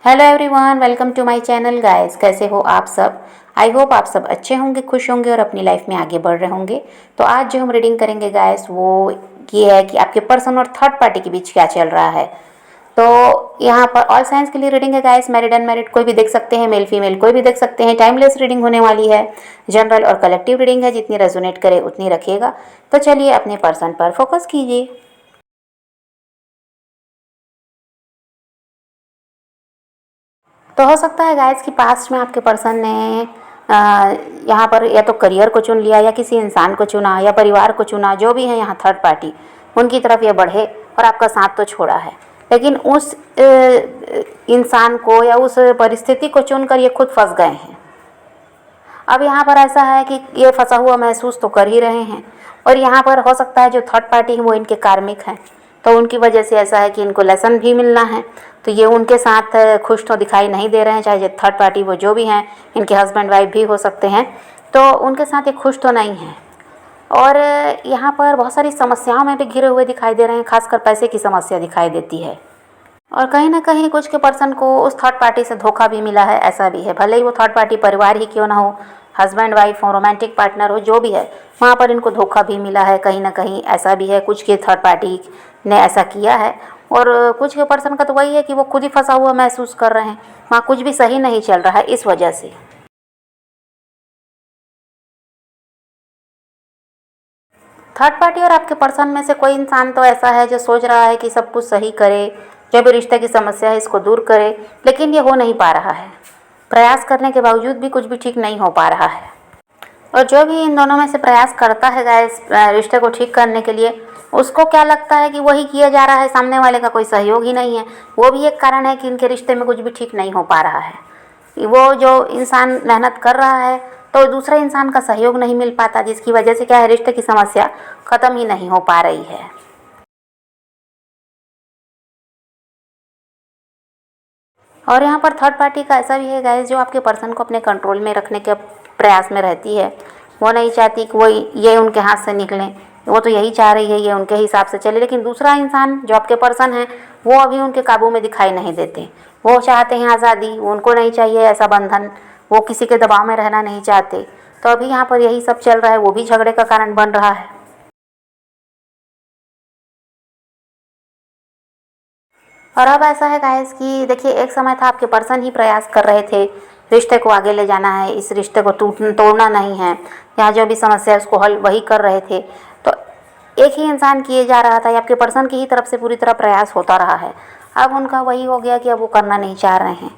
Hello everyone, welcome to my channel guys. कैसे हो आप सब? आई होप आप सब अच्छे होंगे, खुश होंगे और अपनी लाइफ में आगे बढ़ रहे होंगे। तो आज जो हम रीडिंग करेंगे गाइस वो ये है कि आपके पर्सन और थर्ड पार्टी के बीच क्या चल रहा है। तो यहाँ पर ऑल साइंस के लिए रीडिंग है गाइस। मैरिड अनमैरिड कोई भी देख सकते हैं, मेल फीमेल कोई भी देख सकते हैं। टाइमलेस रीडिंग होने वाली है। जनरल और कलेक्टिव रीडिंग है, जितनी रेजोनेट करे उतनी रखिएगा। तो चलिए अपने पर्सन पर फोकस कीजिए। तो हो सकता है गाइस कि पास्ट में आपके पर्सन ने यहाँ पर या तो करियर को चुन लिया या किसी इंसान को चुना या परिवार को चुना, जो भी है यहाँ थर्ड पार्टी उनकी तरफ ये बढ़े और आपका साथ तो छोड़ा है। लेकिन उस इंसान को या उस परिस्थिति को चुनकर ये खुद फंस गए हैं। अब यहाँ पर ऐसा है कि ये फंसा हुआ महसूस तो कर ही रहे हैं और यहाँ पर हो सकता है जो थर्ड पार्टी है वो इनके कार्मिक हैं, तो उनकी वजह से ऐसा है कि इनको लेसन भी मिलना है। तो ये उनके साथ खुश तो दिखाई नहीं दे रहे हैं, चाहे थर्ड पार्टी वो जो भी हैं, इनके हस्बैंड वाइफ भी हो सकते हैं, तो उनके साथ ये खुश तो नहीं हैं। और यहाँ पर बहुत सारी समस्याओं में भी घिरे हुए दिखाई दे रहे हैं, खासकर पैसे की समस्या दिखाई देती है। और कहीं ना कहीं कुछ के पर्सन को उस थर्ड पार्टी से धोखा भी मिला है, ऐसा भी है। भले ही वो थर्ड पार्टी परिवार ही क्यों ना हो, हस्बैंड वाइफ हो, रोमांटिक पार्टनर हो, जो भी है, वहाँ पर इनको धोखा भी मिला है। कहीं ना कहीं ऐसा भी है, कुछ के थर्ड पार्टी ने ऐसा किया है। और कुछ के पर्सन का तो वही है कि वो खुद ही फंसा हुआ महसूस कर रहे हैं, वहाँ कुछ भी सही नहीं चल रहा है इस वजह से। थर्ड पार्टी और आपके पर्सन में से कोई इंसान तो ऐसा है जो सोच रहा है कि सब कुछ सही करे, जो भी रिश्ते की समस्या है इसको दूर करे, लेकिन ये हो नहीं पा रहा है। प्रयास करने के बावजूद भी कुछ भी ठीक नहीं हो पा रहा है। और जो भी इन दोनों में से प्रयास करता है गाइस रिश्ते को ठीक करने के लिए, उसको क्या लगता है कि वही किया जा रहा है, सामने वाले का कोई सहयोग ही नहीं है। वो भी एक कारण है कि इनके रिश्ते में कुछ भी ठीक नहीं हो पा रहा है। वो जो इंसान मेहनत कर रहा है तो दूसरे इंसान का सहयोग नहीं मिल पाता, जिसकी वजह से क्या है, रिश्ते की समस्या ख़त्म ही नहीं हो पा रही है। और यहाँ पर थर्ड पार्टी का ऐसा भी है गाइस, जो आपके पर्सन को अपने कंट्रोल में रखने के प्रयास में रहती है। वो नहीं चाहती कि वो ये उनके हाथ से निकलें, वो तो यही चाह रही है ये उनके हिसाब से चले। लेकिन दूसरा इंसान जो आपके पर्सन है वो अभी उनके काबू में दिखाई नहीं देते। वो चाहते हैं आज़ादी, उनको नहीं चाहिए ऐसा बंधन, वो किसी के दबाव में रहना नहीं चाहते। तो अभी यहाँ पर यही सब चल रहा है, वो भी झगड़े का कारण बन रहा है। और अब ऐसा है गाइस कि देखिए, एक समय था आपके पर्सन ही प्रयास कर रहे थे रिश्ते को आगे ले जाना है, इस रिश्ते को तोड़ना नहीं है, यहाँ जो भी समस्या है उसको हल वही कर रहे थे। तो एक ही इंसान किए जा रहा था, या आपके पर्सन की ही तरफ से पूरी तरह प्रयास होता रहा है। अब उनका वही हो गया कि अब वो करना नहीं चाह रहे हैं।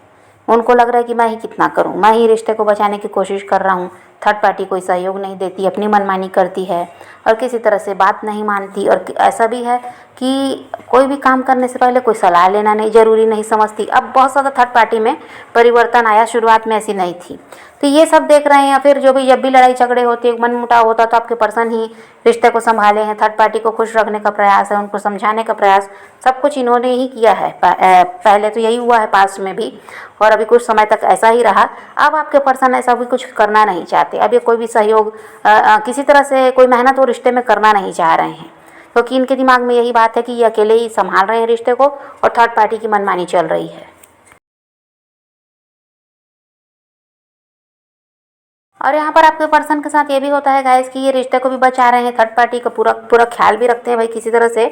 उनको लग रहा है कि मैं ही कितना करूं, मैं ही रिश्ते को बचाने की कोशिश कर रहा हूं, थर्ड पार्टी कोई सहयोग नहीं देती, अपनी मनमानी करती है और किसी तरह से बात नहीं मानती। और ऐसा भी है कि कोई भी काम करने से पहले कोई सलाह लेना नहीं ज़रूरी नहीं समझती। अब बहुत ज़्यादा थर्ड पार्टी में परिवर्तन आया, शुरुआत में ऐसी नहीं थी। तो ये सब देख रहे हैं, या फिर जो भी जब भी लड़ाई झगड़े होते, मनमुटाव होता, तो आपके पर्सन ही रिश्ते को संभाले हैं। थर्ड पार्टी को खुश रखने का प्रयास है, उनको समझाने का प्रयास, सब कुछ इन्होंने ही किया है। पहले तो यही हुआ है पास्ट में भी, और अभी कुछ समय तक ऐसा ही रहा। अब आपके पर्सन ऐसा भी कुछ करना नहीं चाहते। अब ये कोई भी सहयोग किसी तरह से कोई मेहनत वो रिश्ते में करना नहीं चाह रहे हैं, क्योंकि इनके दिमाग में यही बात है कि ये अकेले ही संभाल रहे हैं रिश्ते को और थर्ड पार्टी की मनमानी चल रही है। और यहाँ पर आपके पर्सन के साथ ये भी होता है गाइस कि ये रिश्ते को भी बचा रहे हैं, थर्ड पार्टी का पूरा पूरा ख्याल भी रखते हैं, भाई किसी तरह से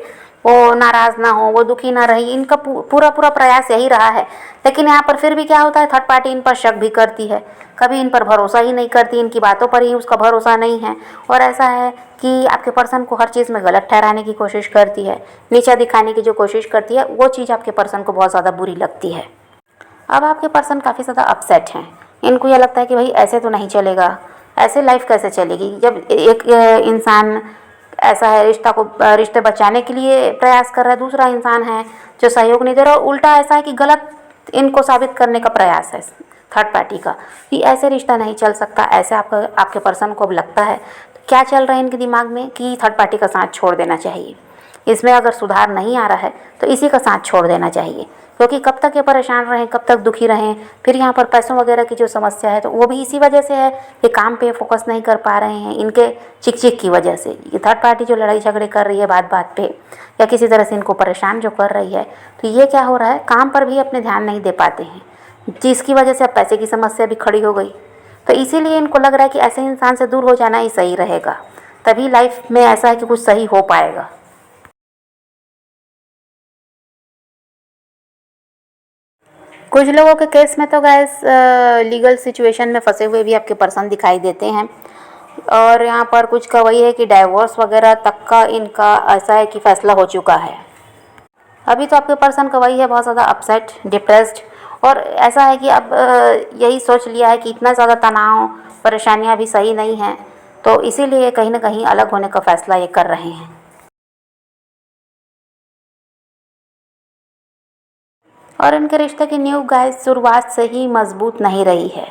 वो नाराज़ ना हो, वो दुखी ना रही। इनका पूरा पूरा प्रयास यही रहा है। लेकिन यहाँ पर फिर भी क्या होता है, थर्ड पार्टी इन पर शक भी करती है, कभी इन पर भरोसा ही नहीं करती, इनकी बातों पर ही उसका भरोसा नहीं है। और ऐसा है कि आपके पर्सन को हर चीज़ में गलत ठहराने की कोशिश करती है, नीचा दिखाने की जो कोशिश करती है, वो चीज़ आपके पर्सन को बहुत ज़्यादा बुरी लगती है। अब आपके पर्सन काफ़ी ज़्यादा अपसेट हैं। इनको यह लगता है कि भाई ऐसे तो नहीं चलेगा, ऐसे लाइफ कैसे चलेगी जब एक इंसान ऐसा है रिश्ते बचाने के लिए प्रयास कर रहा है, दूसरा इंसान है जो सहयोग नहीं दे रहा। और उल्टा ऐसा है कि गलत इनको साबित करने का प्रयास है थर्ड पार्टी का, कि ऐसे रिश्ता नहीं चल सकता। ऐसे आपके पर्सन को अब लगता है, तो क्या चल रहा है इनके दिमाग में कि थर्ड पार्टी का साथ छोड़ देना चाहिए, इसमें अगर सुधार नहीं आ रहा है तो इसी का साथ छोड़ देना चाहिए। क्योंकि कब तक ये परेशान रहें, कब तक दुखी रहें। फिर यहाँ पर पैसों वगैरह की जो समस्या है तो वो भी इसी वजह से है, ये काम पे फोकस नहीं कर पा रहे हैं, इनके चिक चिक की वजह से। ये थर्ड पार्टी जो लड़ाई झगड़े कर रही है बात बात पे, या किसी तरह से इनको परेशान जो कर रही है, तो ये क्या हो रहा है, काम पर भी अपने ध्यान नहीं दे पाते हैं, जिसकी वजह से अब पैसे की समस्या भी खड़ी हो गई। तो इसीलिए इनको लग रहा है कि ऐसे इंसान से दूर हो जाना ही सही रहेगा, तभी लाइफ में ऐसा है कि कुछ सही हो पाएगा। कुछ लोगों के केस में तो गाइस लीगल सिचुएशन में फंसे हुए भी आपके पर्सन दिखाई देते हैं, और यहाँ पर कुछ का वही है कि डाइवोर्स वगैरह तक का इनका ऐसा है कि फैसला हो चुका है। अभी तो आपके पर्सन का वही है, बहुत ज़्यादा अपसेट, डिप्रेस्ड, और ऐसा है कि अब यही सोच लिया है कि इतना ज़्यादा तनाव परेशानियाँ भी सही नहीं हैं, तो इसीलिए कहीं ना कहीं अलग होने का फ़ैसला ये कर रहे हैं। और इनके रिश्ते की नींव गाइस शुरुआत से ही मजबूत नहीं रही है।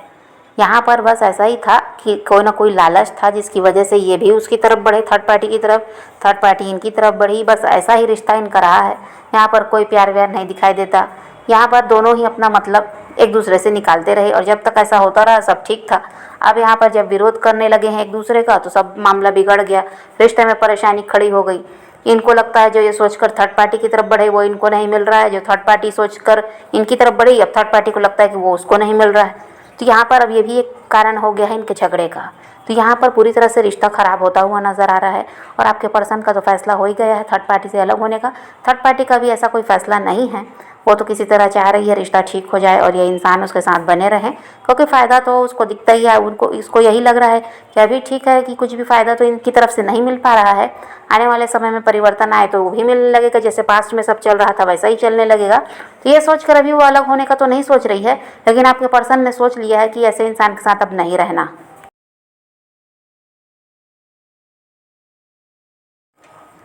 यहाँ पर बस ऐसा ही था कि कोई ना कोई लालच था जिसकी वजह से ये भी उसकी तरफ बढ़े, थर्ड पार्टी की तरफ, थर्ड पार्टी इनकी तरफ बढ़ी, बस ऐसा ही रिश्ता इनका रहा है। यहाँ पर कोई प्यार व्यार नहीं दिखाई देता, यहाँ पर दोनों ही अपना मतलब एक दूसरे से निकालते रहे, और जब तक ऐसा होता रहा सब ठीक था। अब यहाँ पर जब विरोध करने लगे हैं एक दूसरे का तो सब मामला बिगड़ गया, रिश्ते में परेशानी खड़ी हो गई। इनको लगता है जो ये सोचकर थर्ड पार्टी की तरफ बढ़े वो इनको नहीं मिल रहा है, जो थर्ड पार्टी सोचकर इनकी तरफ बढ़ी अब थर्ड पार्टी को लगता है कि वो उसको नहीं मिल रहा है। तो यहाँ पर अब ये भी एक कारण हो गया है इनके झगड़े का। तो यहाँ पर पूरी तरह से रिश्ता ख़राब होता हुआ नज़र आ रहा है, और आपके पर्सन का तो फैसला हो ही गया है थर्ड पार्टी से अलग होने का। थर्ड पार्टी का भी ऐसा कोई फैसला नहीं है, वो तो किसी तरह चाह रही है रिश्ता ठीक हो जाए और ये इंसान उसके साथ बने रहें, क्योंकि फ़ायदा तो उसको दिखता ही है। उनको इसको यही लग रहा है कि अभी ठीक है कि कुछ भी फ़ायदा तो इनकी तरफ से नहीं मिल पा रहा है, आने वाले समय में परिवर्तन आए तो वो भी मिलने लगेगा, जैसे पास्ट में सब चल रहा था वैसा ही चलने लगेगा। तो ये सोचकर अभी वो अलग होने का तो नहीं सोच रही है, लेकिन आपके पर्सन ने सोच लिया है कि ऐसे इंसान के साथ अब नहीं रहना।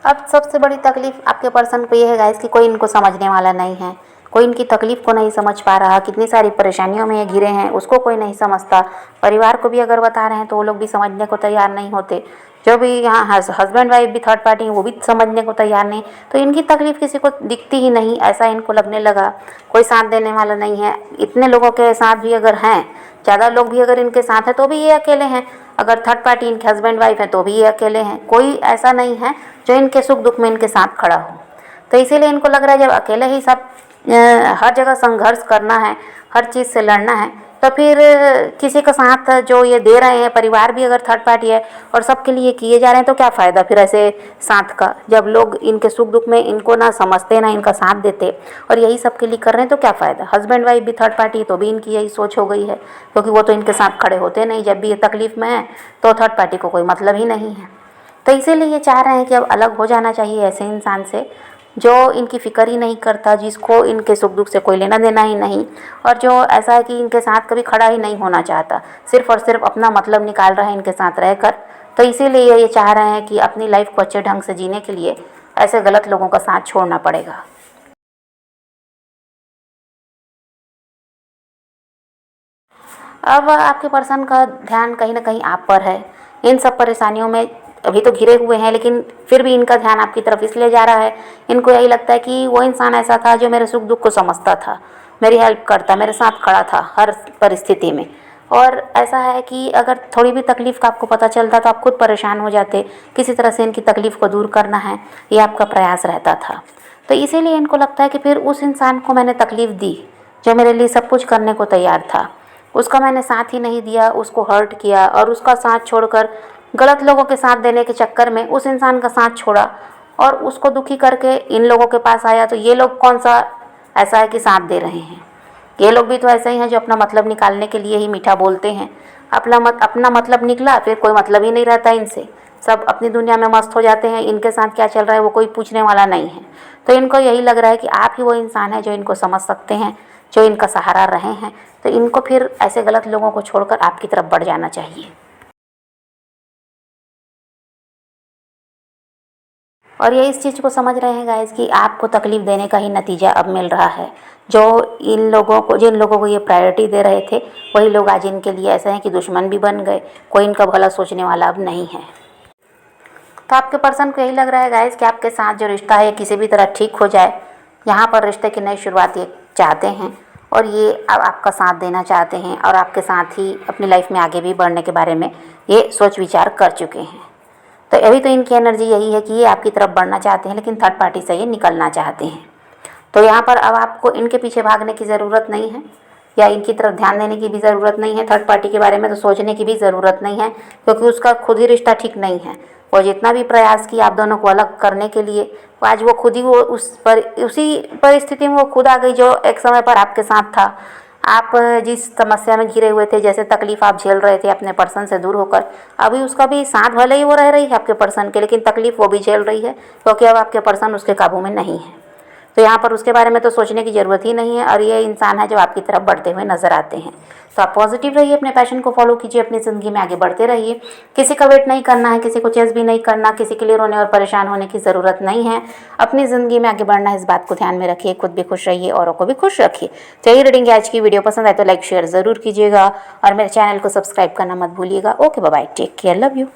अब सबसे बड़ी तकलीफ आपके पर्सन को ये है गाइस कि कोई इनको समझने वाला नहीं है, कोई इनकी तकलीफ़ को नहीं समझ पा रहा, कितनी सारी परेशानियों में ये घिरे हैं उसको कोई नहीं समझता। परिवार को भी अगर बता रहे हैं तो वो लोग भी समझने को तैयार नहीं होते। जो भी यहाँ हस्बैंड वाइफ भी थर्ड पार्टी हैं वो भी समझने को तैयार नहीं, तो इनकी तकलीफ़ किसी को दिखती ही नहीं, ऐसा इनको लगने लगा। कोई साथ देने वाला नहीं है, इतने लोगों के साथ भी अगर हैं, ज़्यादा लोग भी अगर इनके साथ हैं तो भी ये अकेले हैं। अगर थर्ड पार्टी इनके हस्बैंड वाइफ हैं तो भी ये अकेले हैं, कोई ऐसा नहीं है जो इनके सुख दुख में इनके साथ खड़ा हो। तो इसीलिए इनको लग रहा है जब अकेले ही सब हर जगह संघर्ष करना है, हर चीज़ से लड़ना है, तो फिर किसी का साथ जो ये दे रहे हैं, परिवार भी अगर थर्ड पार्टी है और सबके लिए किए जा रहे हैं तो क्या फ़ायदा फिर ऐसे साथ का, जब लोग इनके सुख दुख में इनको ना समझते ना इनका साथ देते और यही सबके लिए कर रहे हैं तो क्या फ़ायदा। हस्बैंड वाइफ भी थर्ड पार्टी तो भी इनकी यही सोच हो गई है, क्योंकि वो तो इनके साथ खड़े होते नहीं, जब भी ये तकलीफ़ में है तो थर्ड पार्टी को कोई मतलब ही नहीं है। तो इसीलिए ये चाह रहे हैं कि अब अलग हो जाना चाहिए ऐसे इंसान से जो इनकी फ़िक्र ही नहीं करता, जिसको इनके सुख दुख से कोई लेना देना ही नहीं, और जो ऐसा है कि इनके साथ कभी खड़ा ही नहीं होना चाहता, सिर्फ़ और सिर्फ अपना मतलब निकाल रहा है इनके साथ रहकर। तो इसीलिए ये चाह रहे हैं कि अपनी लाइफ को अच्छे ढंग से जीने के लिए ऐसे गलत लोगों का साथ छोड़ना पड़ेगा। अब आपके पर्सन का ध्यान कहीं ना कहीं आप पर है, इन सब परेशानियों में अभी तो घिरे हुए हैं, लेकिन फिर भी इनका ध्यान आपकी तरफ इसलिए जा रहा है, इनको यही लगता है कि वो इंसान ऐसा था जो मेरे सुख दुख को समझता था, मेरी हेल्प करता, मेरे साथ खड़ा था हर परिस्थिति में। और ऐसा है कि अगर थोड़ी भी तकलीफ़ का आपको पता चलता तो आप खुद परेशान हो जाते, किसी तरह से इनकी तकलीफ़ को दूर करना है ये आपका प्रयास रहता था। तो इसीलिए इनको लगता है कि फिर उस इंसान को मैंने तकलीफ़ दी जो मेरे लिए सब कुछ करने को तैयार था, उसका मैंने साथ ही नहीं दिया, उसको हर्ट किया, और उसका साथ छोड़कर गलत लोगों के साथ देने के चक्कर में उस इंसान का साथ छोड़ा और उसको दुखी करके इन लोगों के पास आया। तो ये लोग कौन सा ऐसा है कि साथ दे रहे हैं, ये लोग भी तो ऐसे ही हैं जो अपना मतलब निकालने के लिए ही मीठा बोलते हैं। अपना मतलब निकला फिर कोई मतलब ही नहीं रहता इनसे, सब अपनी दुनिया में मस्त हो जाते हैं, इनके साथ क्या चल रहा है वो कोई पूछने वाला नहीं है। तो इनको यही लग रहा है कि आप ही वो इंसान है जो इनको समझ सकते हैं, जो इनका सहारा रहे हैं। तो इनको फिर ऐसे गलत लोगों को छोड़कर आपकी तरफ बढ़ जाना चाहिए। और ये इस चीज़ को समझ रहे हैं गाइस कि आपको तकलीफ़ देने का ही नतीजा अब मिल रहा है। जो इन लोगों को जिन लोगों को ये प्रायोरिटी दे रहे थे वही लोग आज इनके लिए ऐसे हैं कि दुश्मन भी बन गए, कोई इनका भला सोचने वाला अब नहीं है। तो आपके पर्सन को यही लग रहा है गाइस कि आपके साथ जो रिश्ता है किसी भी तरह ठीक हो जाए, यहाँ पर रिश्ते की नई शुरुआत ये चाहते हैं और ये अब आपका साथ देना चाहते हैं और आपके साथ ही अपनी लाइफ में आगे भी बढ़ने के बारे में ये सोच विचार कर चुके हैं। तो अभी तो इनकी एनर्जी यही है कि ये आपकी तरफ बढ़ना चाहते हैं, लेकिन थर्ड पार्टी से ये निकलना चाहते हैं। तो यहाँ पर अब आपको इनके पीछे भागने की ज़रूरत नहीं है या इनकी तरफ ध्यान देने की भी ज़रूरत नहीं है। थर्ड पार्टी के बारे में तो सोचने की भी ज़रूरत नहीं है, क्योंकि उसका खुद ही रिश्ता ठीक नहीं है। और जितना भी प्रयास किया आप दोनों को अलग करने के लिए, आज वो खुद ही उसी परिस्थिति में वो खुद आ गई जो एक समय पर आपके साथ था। आप जिस समस्या में घिरे हुए थे, जैसे तकलीफ़ आप झेल रहे थे अपने पर्सन से दूर होकर, अभी उसका भी साथ भले ही वो रह रही है आपके पर्सन के, लेकिन तकलीफ़ वो भी झेल रही है, क्योंकि अब आपके पर्सन उसके काबू में नहीं है। तो यहाँ पर उसके बारे में तो सोचने की ज़रूरत ही नहीं है और ये इंसान है जो आपकी तरफ बढ़ते हुए नज़र आते हैं। तो आप पॉजिटिव रहिए, अपने पैशन को फॉलो कीजिए, अपनी ज़िंदगी में आगे बढ़ते रहिए। किसी का वेट नहीं करना है, किसी को चेस भी नहीं करना, किसी के लिए रोने और परेशान होने की ज़रूरत नहीं है। अपनी ज़िंदगी में आगे बढ़ना है, इस बात को ध्यान में रखिए। खुद भी खुश रहिए, औरों को भी खुश रखिए। तो यही रीडिंग आज की वीडियो पसंद आए तो लाइक शेयर ज़रूर कीजिएगा और मेरे चैनल को सब्सक्राइब करना मत भूलिएगा। Okay, bye bye, take care, love you.